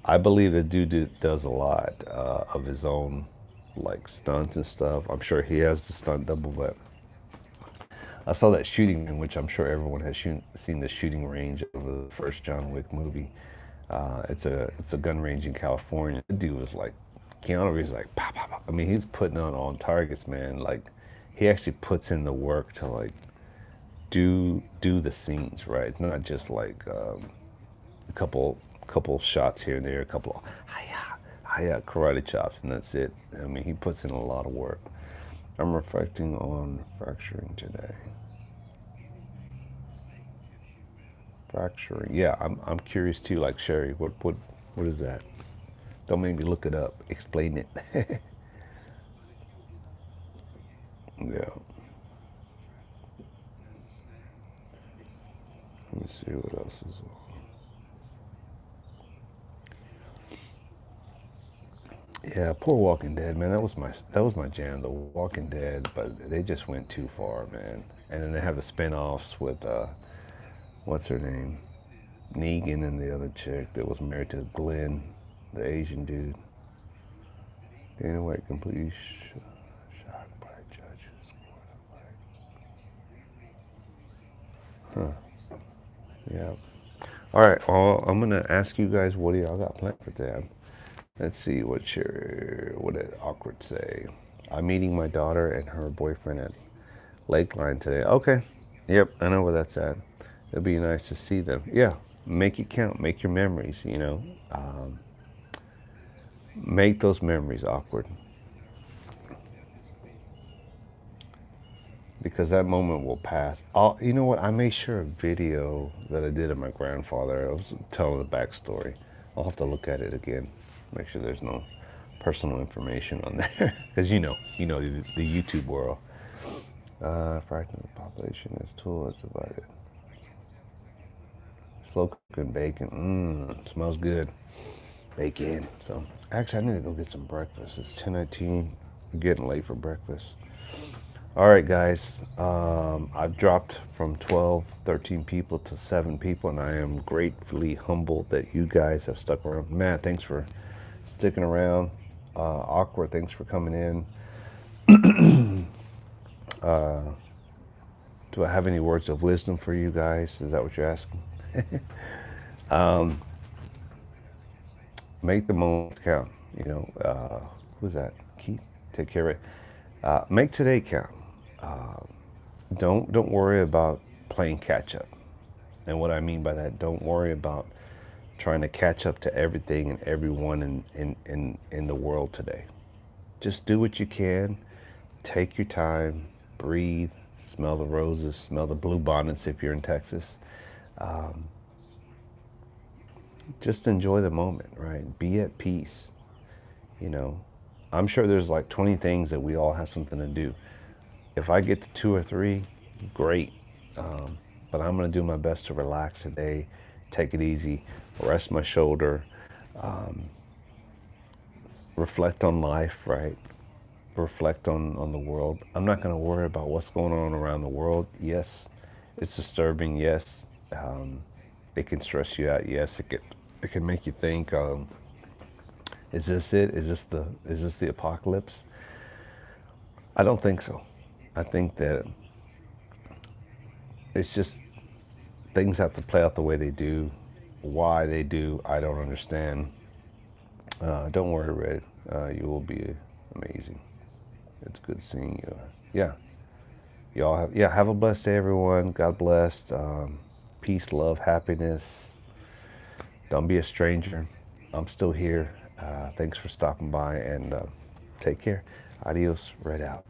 I believe the dude does a lot of his own like stunts and stuff. I'm sure he has the stunt double, but I saw that shooting, in which I'm sure everyone has seen the shooting range of the first John Wick movie. It's a gun range in California. The dude was like, Keanu Reeves, like, pop, pop, pop. I mean, he's putting on targets, man. Like, he actually puts in the work to like do the scenes, right? It's not just like a couple shots here and there, a couple hiya karate chops, and that's it. I mean, he puts in a lot of work. I'm reflecting on fracturing today. Fracturing. Yeah, I'm curious too. Like Sherry, what is that? Don't make me look it up. Explain it. Yeah. Let me see what else is on. Yeah, poor Walking Dead, man. That was my jam, The Walking Dead, but they just went too far, man. And then they have the spin-offs with what's her name? Negan and the other chick that was married to Glenn, the Asian dude. Dana White completely shocked by judges. Huh. Yeah. All right. Well, I'm gonna ask you guys, what do y'all got planned for today? Let's see what did Awkward say. I'm meeting my daughter and her boyfriend at Lakeline today. Okay. Yep, I know where that's at. It'll be nice to see them. Yeah. Make it count. Make your memories. Make those memories. Awkward. Because that moment will pass. You know what? I made sure a video that I did of my grandfather. I was telling the backstory. I'll have to look at it again. Make sure there's no personal information on there, because the YouTube world. Fraction of the population is tool is divided. Slow cooking bacon. Smells good. bake in. So actually, I need to go get some breakfast. It's 10:19. I'm getting late for breakfast. All right, guys. I've dropped from 12, 13 people to 7 people, and I am gratefully humbled that you guys have stuck around. Matt, thanks for sticking around. Awkward, thanks for coming in. Do I have any words of wisdom for you guys? Is that what you're asking? Make the moment count. You know, who's that? Keith, take care of it. Make today count. Don't worry about playing catch up. And what I mean by that, don't worry about trying to catch up to everything and everyone in the world today. Just do what you can. Take your time. Breathe. Smell the roses. Smell the blue bonnets if you're in Texas. Just enjoy the moment, right? Be at peace. You know, I'm sure there's like 20 things that we all have something to do. If I get to 2 or 3, great. But I'm going to do my best to relax today, take it easy, rest my shoulder, reflect on life, right? Reflect on the world. I'm not going to worry about what's going on around the world. Yes, it's disturbing. Yes, it can stress you out. Yes, it can make you think, is this it? Is this the apocalypse? I don't think so. I think that it's just things have to play out the way they do. Why they do, I don't understand. Don't worry, Red. You will be amazing. It's good seeing you. Yeah. Y'all have a blessed day, everyone. God bless. Peace, love, happiness. Don't be a stranger. I'm still here. Thanks for stopping by, and take care. Adios. Red out.